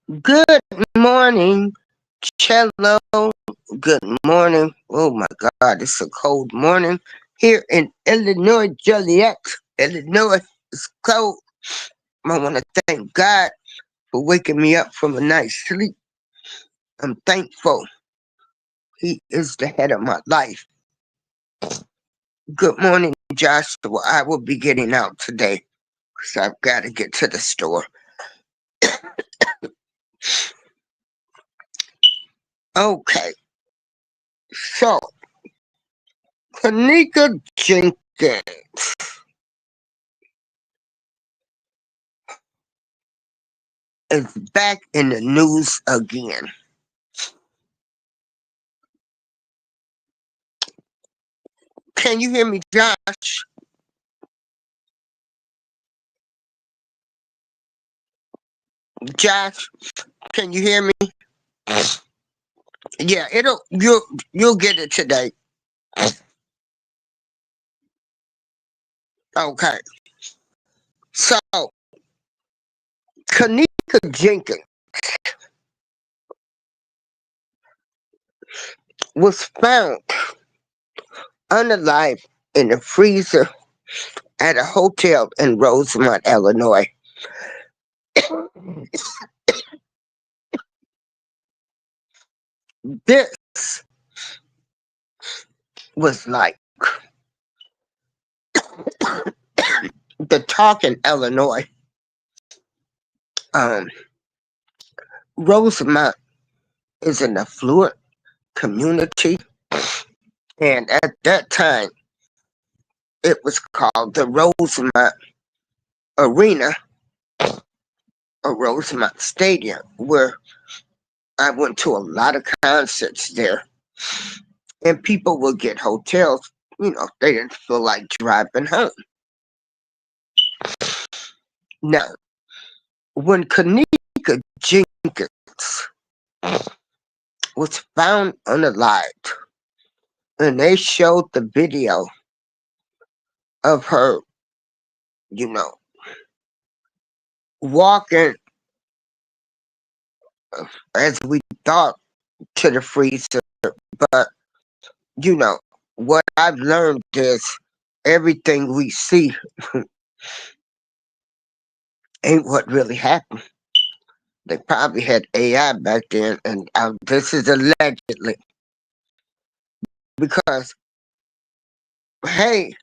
Good morning, cello. Good morning. Oh my God, it's a cold morning here in Illinois, Joliet, Illinois. It's cold. I want to thank God for waking me up from a night's sleep. I'm thankful He is the head of my life. Good morning, Joshua. I will be getting out today because I've got to get to the store. Okay, so Kenneka Jenkins is back in the news again. Can you hear me, Josh? Josh, can you hear me? Yeah, you'll get it today. Okay. So Kenneka Jenkins was found unalive in a freezer at a hotel in Rosemont, Illinois. This was like the talk in Illinois. Um, Rosemont is an affluent community, and at that time, it was called the Rosemont Arena or Rosemont Stadium, where I went to a lot of concerts there, and people would get hotels, if they didn't feel like driving home. Now, when Kenneka Jenkins was found unalived, and they showed the video of her, you know, walking as we thought to the freezer, but what I've learned is everything we see ain't what really happened. They probably had AI back then, and this is allegedly because, hey,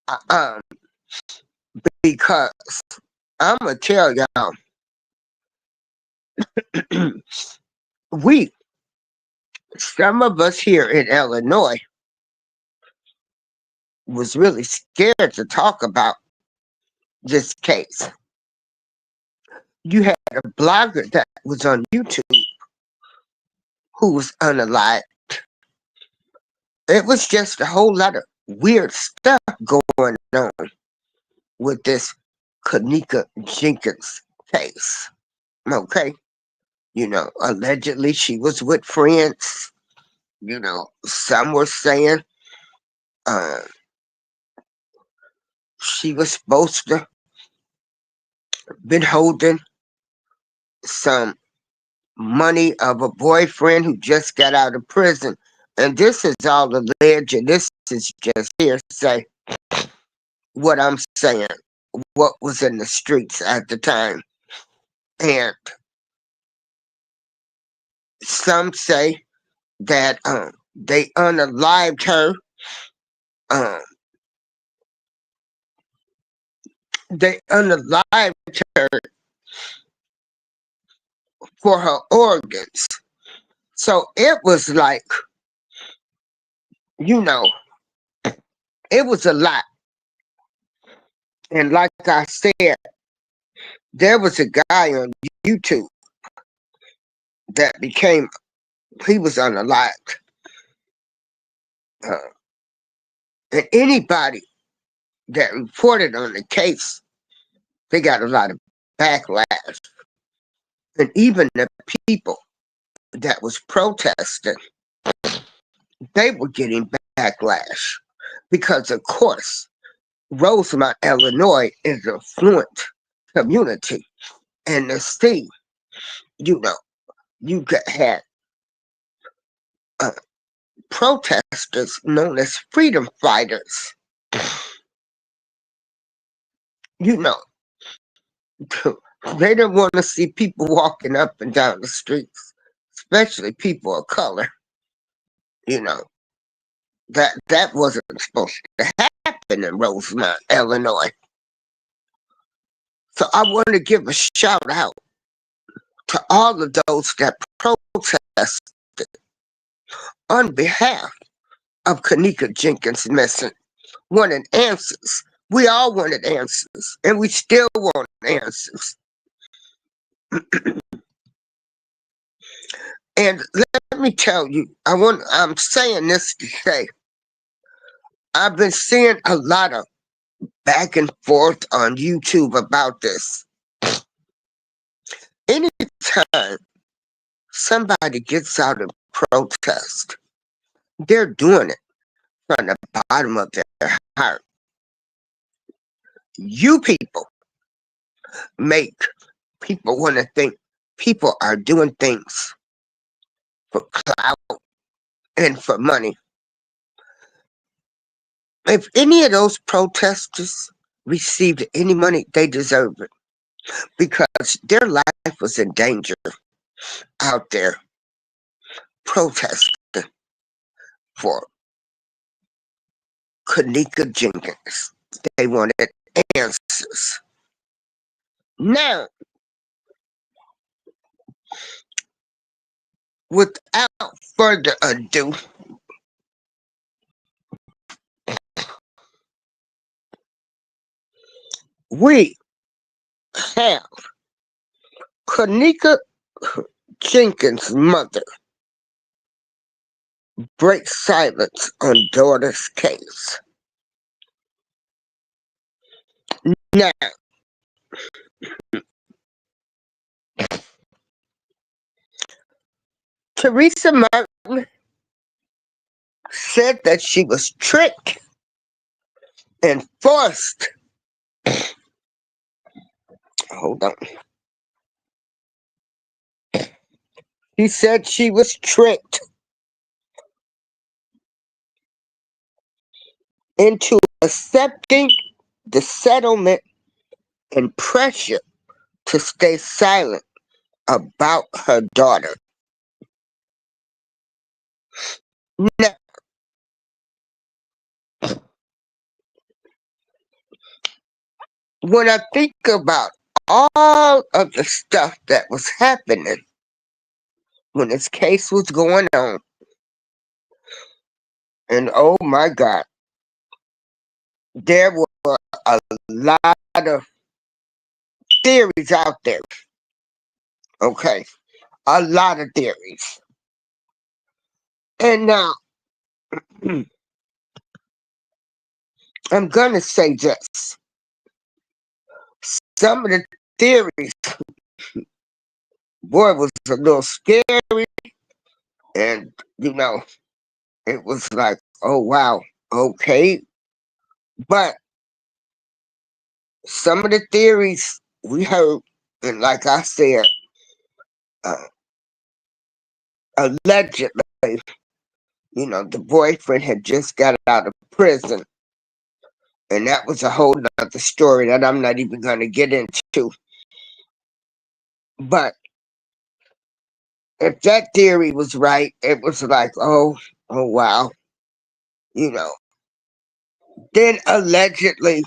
uh, um, because I'm gonna tell y'all, we, some of us here in Illinois, was really scared to talk about this case. You had a blogger that was on YouTube who was unalived. It was just a whole lot of weird stuff going on with this Kenneka Jenkins case. Okay. Allegedly she was with friends. Some were saying uh, she was supposed to been holding some money of a boyfriend who just got out of prison. And this is all alleged. This is just hearsay. What I'm saying, what was in the streets at the time. And some say that they unalived her. Um, they unalived her for her organs. So it was like, you know, it was a lot. And like I said, there was a guy on YouTube that he was unalived. Uh, and anybody that reported on the case, they got a lot of backlash. And even the people that was protesting, they were getting backlash because, of course, Rosemont, Illinois is a fluent community. and the sea. You know, you had uh, protesters known as freedom fighters. You know, they didn't want to see people walking up and down the streets, especially people of color. You know, that wasn't supposed to happen in Rosemont, Illinois. So I want to give a shout out to all of those that protested on behalf of Kenneka Jenkins missing, wanted answers. We all wanted answers, and we still want answers. And let me tell you, I'm saying this to say, I've been seeing a lot of back and forth on YouTube about this. Anytime somebody gets out and protest, they're doing it from the bottom of their heart. You people make people want to think people are doing things for clout and for money. If any of those protesters received any money, they deserve it because their life was in danger out there protesting for Kenneka Jenkins. They wanted answers. Now, without further ado, we have Kenneka Jenkins' mother break silence on daughter's case. Now, Teresa Martin said that she was tricked and forced. Hold on. He said she was tricked into accepting the settlement and pressure to stay silent about her daughter. Now, when I think about all of the stuff that was happening when this case was going on, and oh my God, there were a lot of theories out there. Okay, a lot of theories. And now, I'm going to say this. Some of the theories, boy, was a little scary. And, it was like, oh, wow, okay. But some of the theories we heard, and like I said, uh, allegedly, the boyfriend had just got out of prison. And that was a whole nother story that I'm not even going to get into. But if that theory was right, it was like, oh wow. Then allegedly,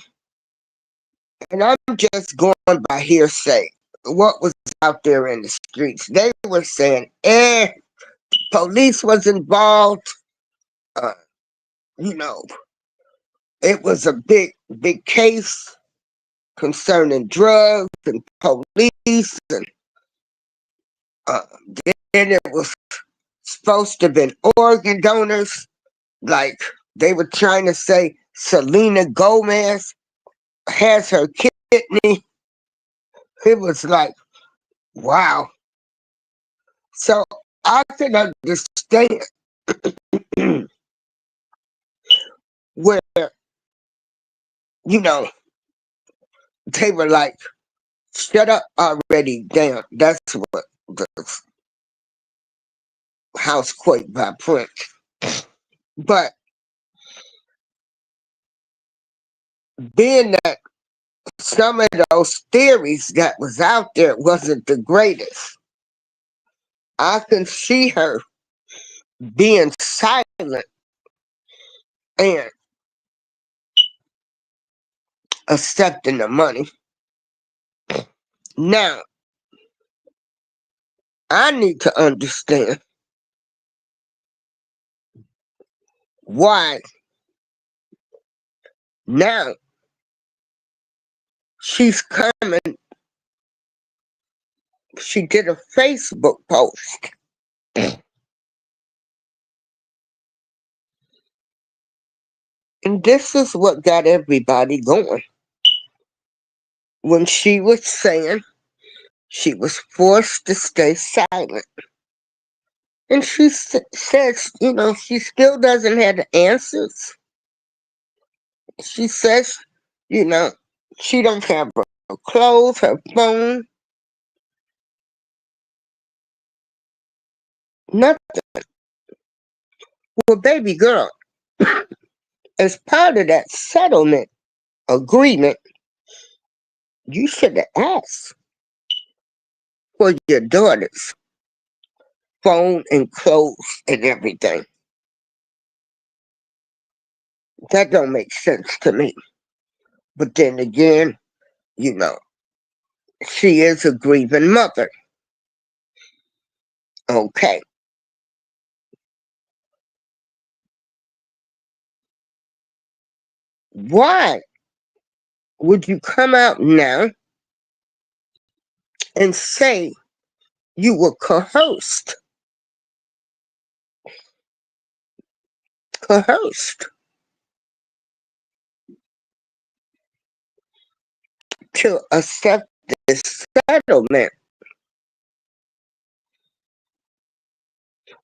and I'm just going by hearsay, what was out there in the streets, they were saying, police was involved. Uh, you know, it was a big case concerning drugs and police, and uh, then it was supposed to have been organ donors. Like they were trying to say Selena Gomez has her kidney. It was like, wow. So I can understand where, they were like, Shut up already, damn. That's what the house quake by Prince. But being that some of those theories that was out there wasn't the greatest, I can see her being silent and accepting the money. Now, I need to understand why now she's coming. She did a Facebook post. And this is what got everybody going. When she was saying she was forced to stay silent. And she says, she still doesn't have the answers. She says, you know, she don't have her clothes, her phone, nothing. Well, baby girl, as part of that settlement agreement, you should have asked for your daughter's phone and clothes and everything. That don't make sense to me. But then again, you know, she is a grieving mother. Okay. Why would you come out now and say you were coerced to accept this settlement?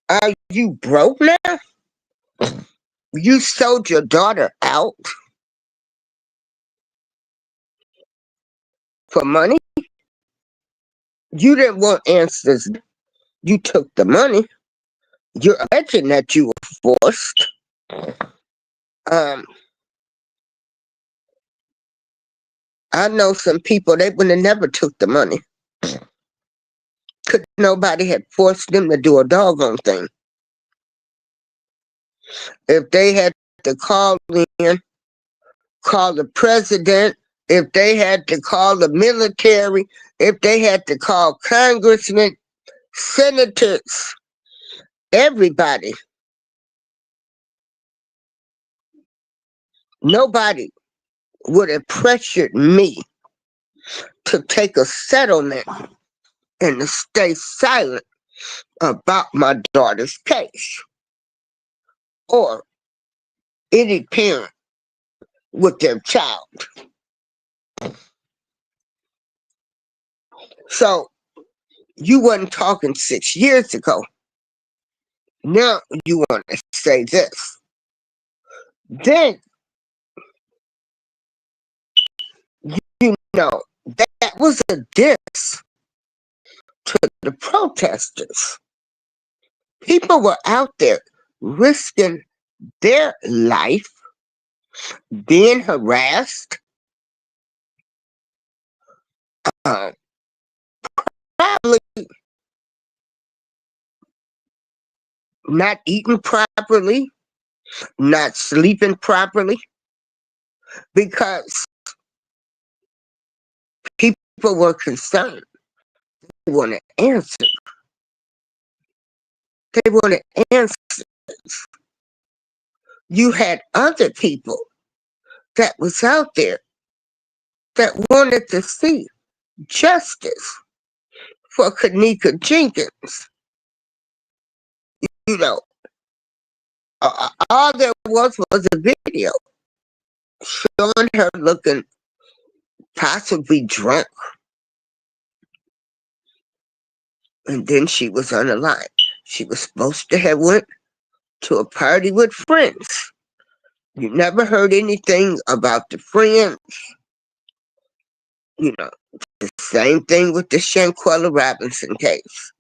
Are you broke now? You sold your daughter out for money? You didn't want answers. You took the money. You're alleging that you were forced. Um, I know some people, they would have never took the money. Could nobody had forced them to do a doggone thing. If they had to call in, call the president, if they had to call the military, if they had to call congressmen, senators, everybody, nobody would have pressured me to take a settlement and to stay silent about my daughter's case, or any parent with their child. So you wasn't talking 6 years ago. Now you want to say this. Then, you know, that was a diss to the protesters. People were out there risking their life, being harassed, uh, probably not eating properly, not sleeping properly, because people were concerned. They wanted answers. They wanted answers. You had other people that was out there that wanted to see justice for Kenneka Jenkins. You know, all there was a video showing her looking possibly drunk, and then she was unalived. She was supposed to have went to a party with friends. You never heard anything about the friends. You know, the Same thing with the Shanquella Robinson case.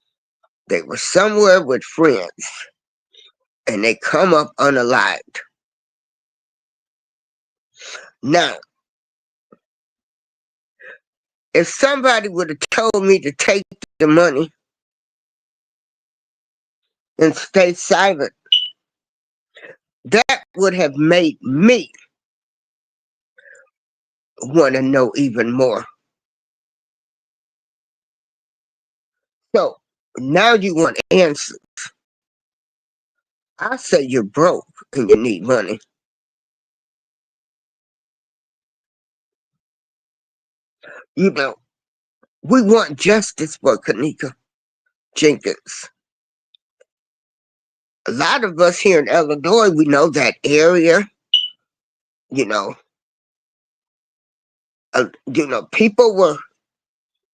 They were somewhere with friends and they come up unalived. Now, if somebody would have told me to take the money and stay silent, that would have made me want to know even more. So now you want answers. I say you're broke and you need money. You know, we want justice for Kenneka Jenkins. A lot of us here in Illinois, we know that area. You know, people were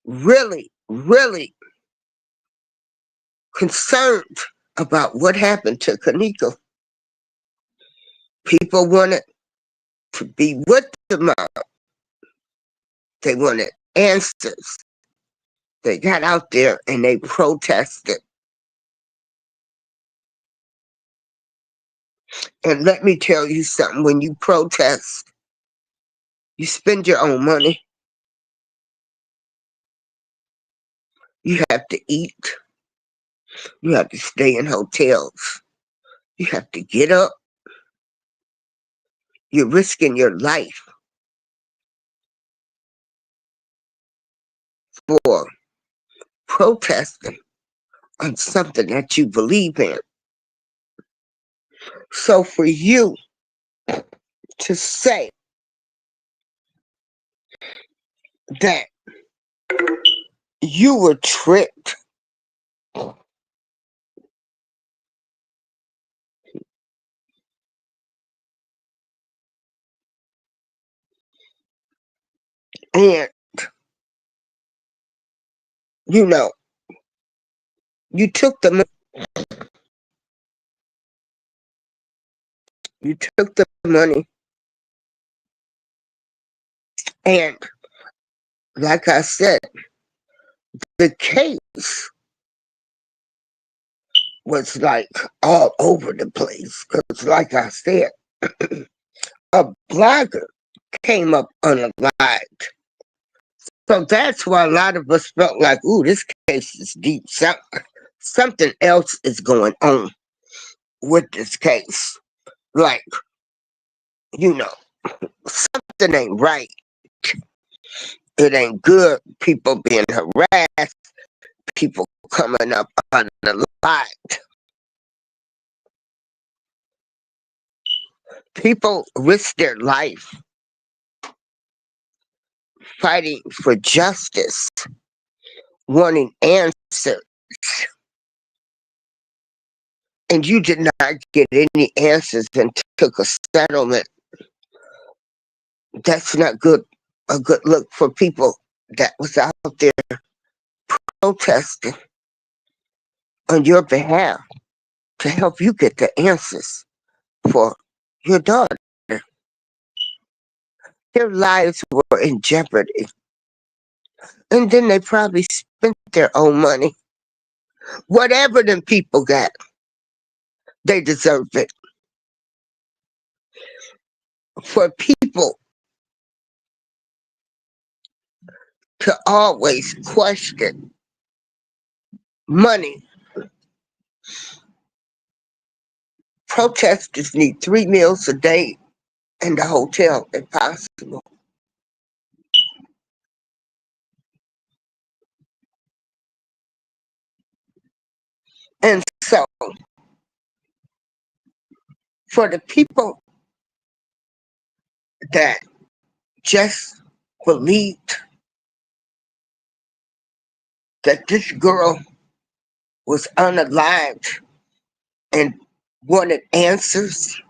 really, really concerned about what happened to Kenneka. People wanted to be with the mom. They wanted answers. They got out there and they protested. And let me tell you something, when you protest, you spend your own money. You have to eat. You have to stay in hotels. You have to get up. You're risking your life for protesting on something that you believe in. So for you to say that you were tricked and, you know, you took the money and, like I said, the case was like all over the place. Because like I said, a blogger came up unalived. So that's why a lot of us felt like, ooh, this case is deep. Something else is going on with this case. Like, you know, something ain't right. It ain't good. People being harassed. People coming up unalived. People risk their life fighting for justice, wanting answers. And you did not get any answers and took a settlement. That's not good. A good look for people that was out there protesting on your behalf to help you get the answers for your daughter. Their lives were in jeopardy. And then they probably spent their own money. Whatever them people got, they deserve it. For people to always question money, protesters need 3 meals a day in the hotel if possible. And so, for the people that just believed that this girl was unalived and wanted answers,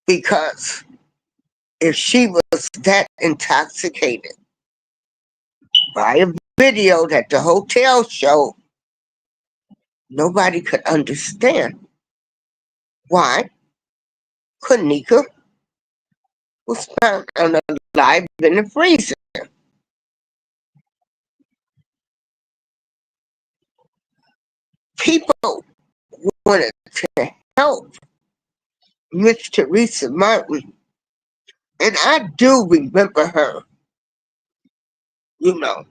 because if she was that intoxicated by a video that the hotel showed, nobody could understand why Kenneka was found unalive in the freezer. people wanted to help Miss Teresa Martin. And I do remember her, you know,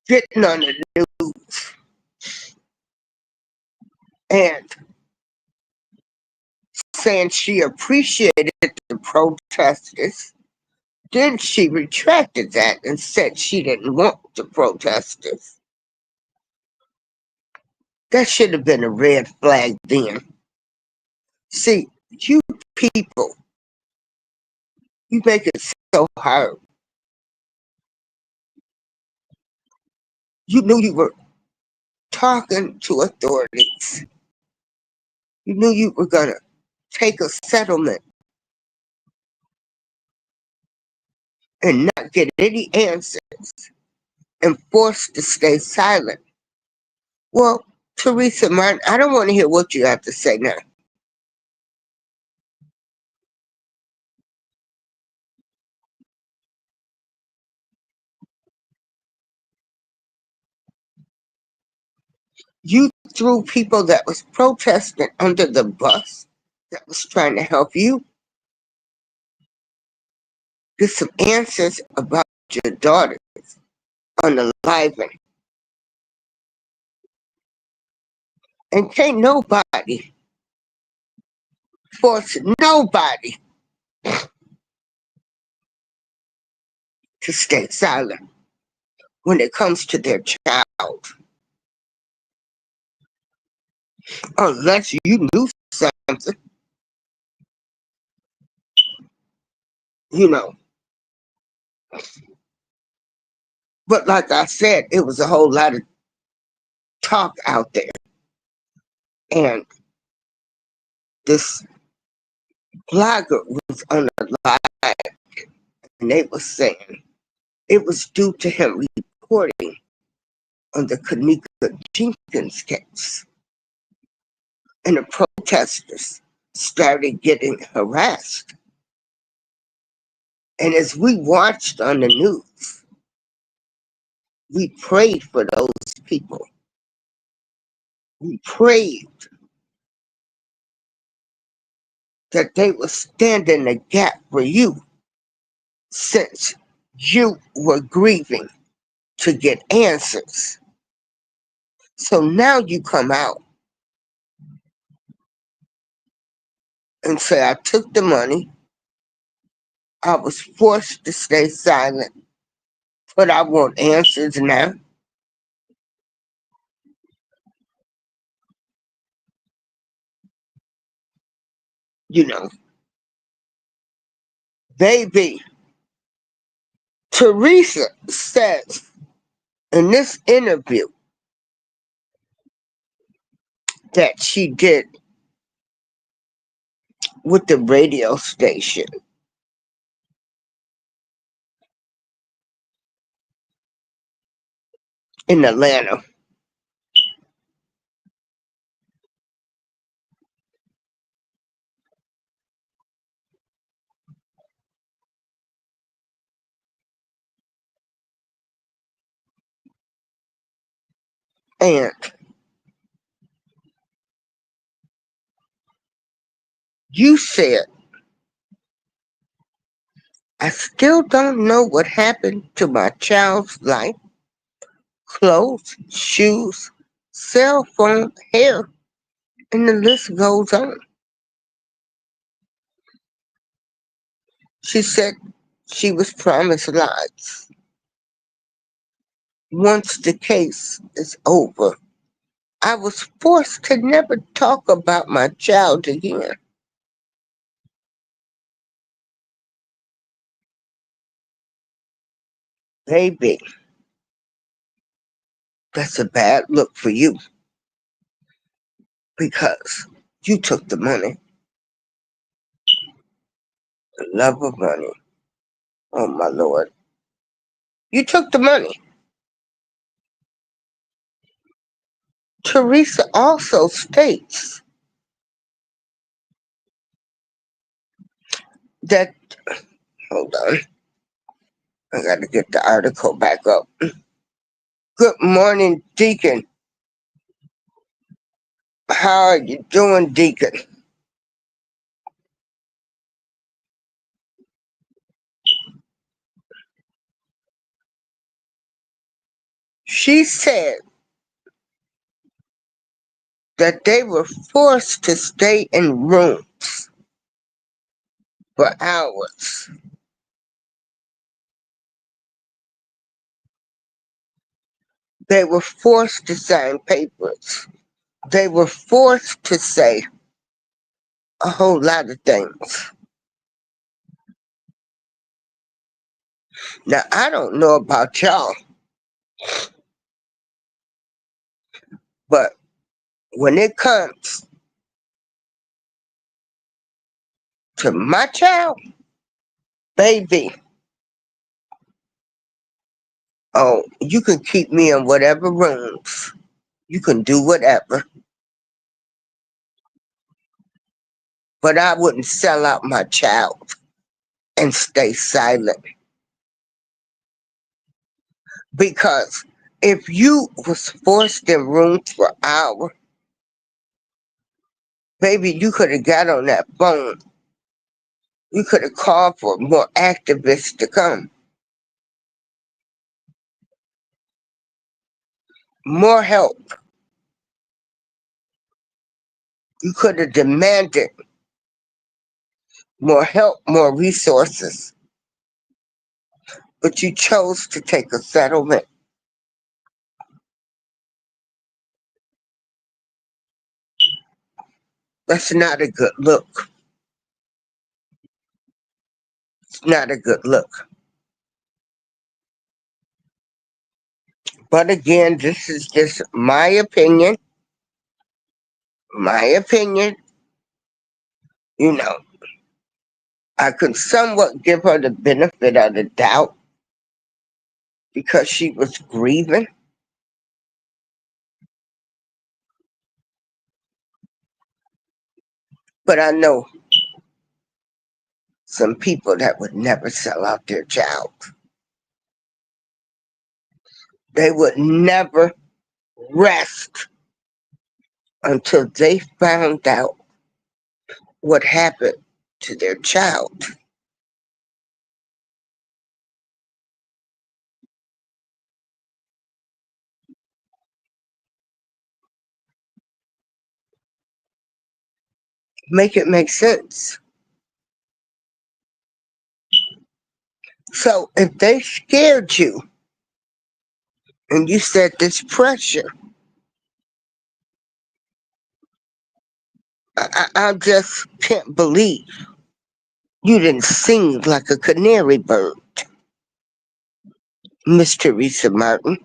getting on the news and saying she appreciated the protesters. Then she retracted that and said she didn't want the protesters. That should have been a red flag then. See, you people, you make it so hard. You knew you were talking to authorities. You knew you were going to take a settlement and not get any answers and forced to stay silent. Well, Teresa Martin, I don't want to hear what you have to say now. You threw people that was protesting under the bus that was trying to help you get some answers about your daughter on the live. And can't nobody force nobody to stay silent when it comes to their child. Unless you knew something, you know. But like I said, it was a whole lot of talk out there. And this blogger was on the live and they were saying it was due to him reporting on the Kenneka Jenkins case. And the protesters started getting harassed. And as we watched on the news, we prayed for those people. We prayed that they would stand in the gap for you since you were grieving to get answers. So now you come out and say, I took the money, I was forced to stay silent, but I want answers now. You know, baby, Teresa says in this interview that she did with the radio station in Atlanta, and you said, I still don't know what happened to my child's life, clothes, shoes, cell phone, hair, and the list goes on. She said she was promised lives. Once the case is over, I was forced to never talk about my child again. Baby, that's a bad look for you because you took the money, the love of money. Oh my Lord. You took the money. Teresa also states that, hold on, I gotta get the article back up. Good morning, Deacon. How are you doing, Deacon? She said that they were forced to stay in rooms for hours. They were forced to sign papers. They were forced to say a whole lot of things. Now, I don't know about y'all, but when it comes to my child, baby, oh, you can keep me in whatever rooms. You can do whatever. But I wouldn't sell out my child and stay silent. Because if you was forced in rooms for hours, baby, you could have got on that phone. You could have called for more activists to come. More help. You could have demanded more help, more resources. But you chose to take a settlement. That's not a good look. It's not a good look. But again, this is just my opinion. My opinion. You know, I could somewhat give her the benefit of the doubt because she was grieving. But I know some people that would never sell out their child. They would never rest until they found out what happened to their child. Make it make sense. So if they scared you and you said this pressure, I just can't believe you didn't sing like a canary bird, Miss Teresa Martin.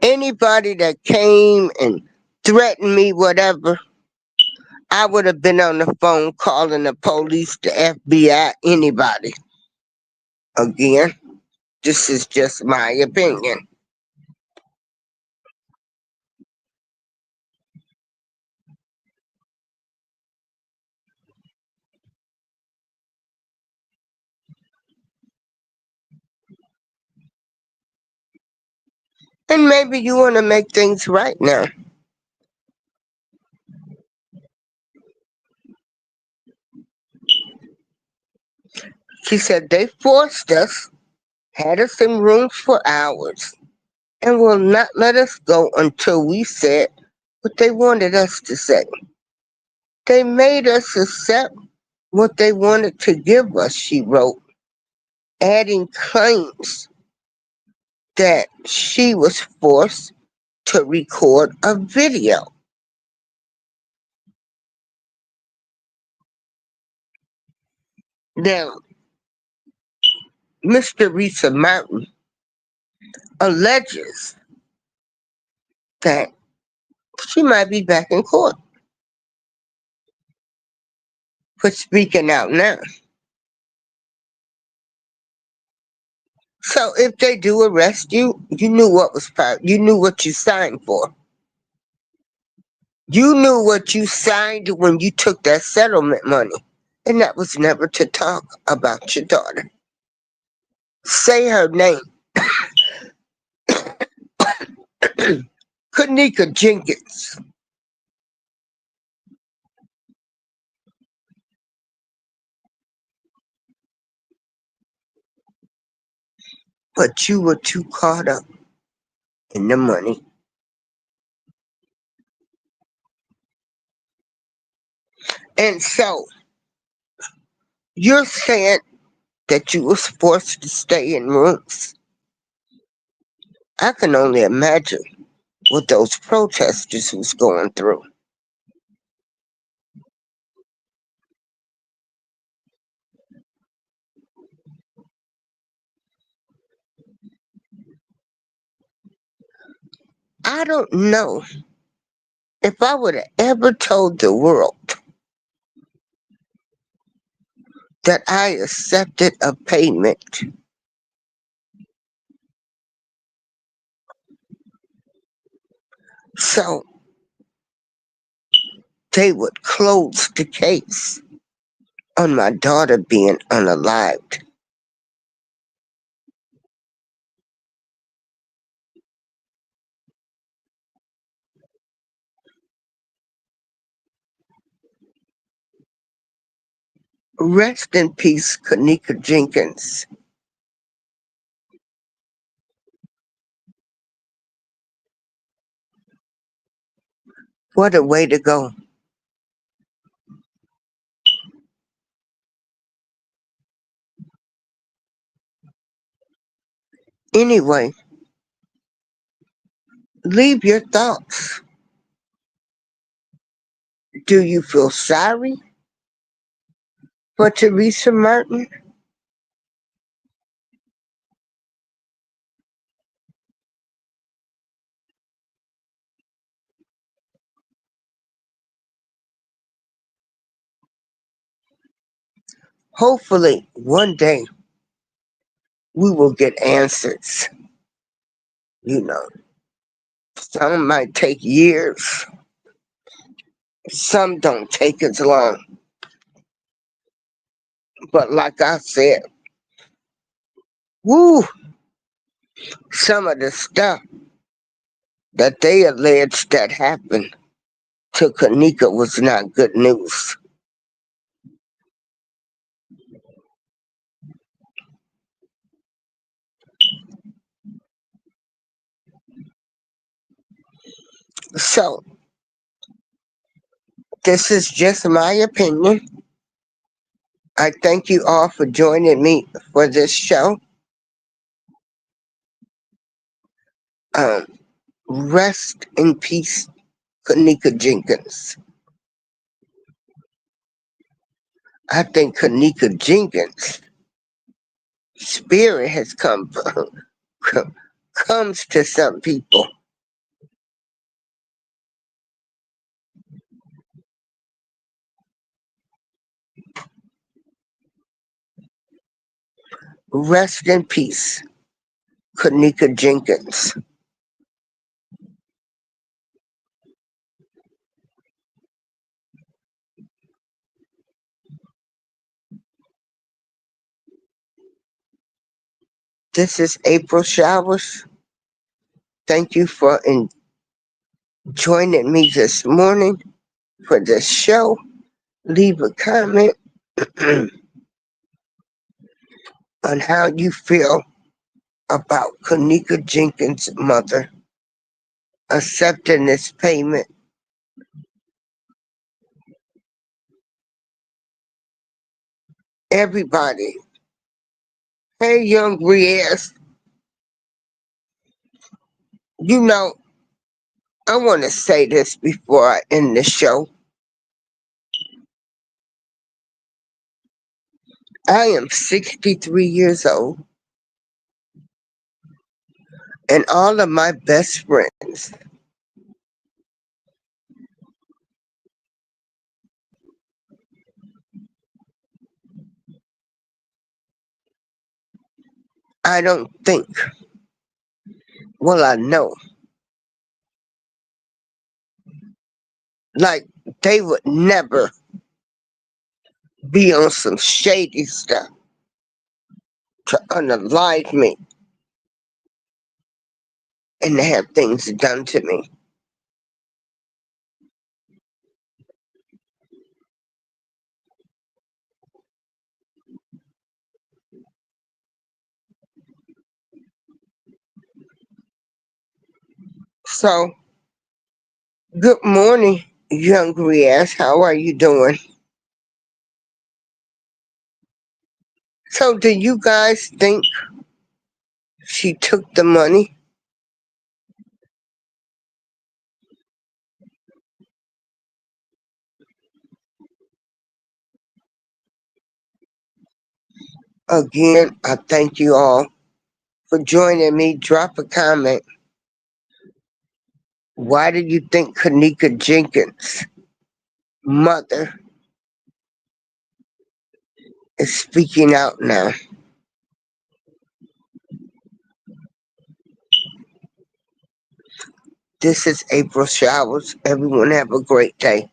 Anybody that came and threatened me, whatever, I would have been on the phone calling the police, the FBI, anybody. Again, this is just my opinion. And maybe you want to make things right now. She said they forced us, had us in rooms for hours, and will not let us go until we said what they wanted us to say. They made us accept what they wanted to give us, she wrote, adding claims that she was forced to record a video. Now, Mr. Teresa Martin alleges that she might be back in court for speaking out now. So if they do arrest you, you knew what was part. You knew what you signed for. You knew what you signed when you took that settlement money, and that was never to talk about your daughter. Say her name. Kenneka Jenkins. But you were too caught up in the money. And so you're saying that you was forced to stay in rooms. I can only imagine what those protesters was going through. I don't know if I would have ever told the world that I accepted a payment so they would close the case on my daughter being unalived. Rest in peace, Kenneka Jenkins. What a way to go. Anyway, leave your thoughts. Do you feel sorry for Teresa Martin? Hopefully, one day we will get answers. You know, some might take years, some don't take as long. But like I said, woo, some of the stuff that they alleged that happened to Kenneka was not good news. So, this is just my opinion. I thank you all for joining me for this show. Um, Rest in peace, Kenneka Jenkins. I think Kenneka Jenkins' spirit has comes to some people. Rest in peace, Kenneka Jenkins. This is April Showers. Thank you for joining me this morning for this show. Leave a comment on how you feel about Kenneka Jenkins' mother accepting this payment. Everybody, hey, young Riaz, you know, I want to say this before I end the show. I am 63 years old, and all of my best friends, I don't think, well, I know, like they would never be on some shady stuff to unalive me and to have things done to me. So, good morning, young Riaz. How are you doing? So, do you guys think she took the money? Again, I thank you all for joining me. Drop a comment. Why do you think Kenneka Jenkins' mother is speaking out now? This is April Showers. Everyone have a great day.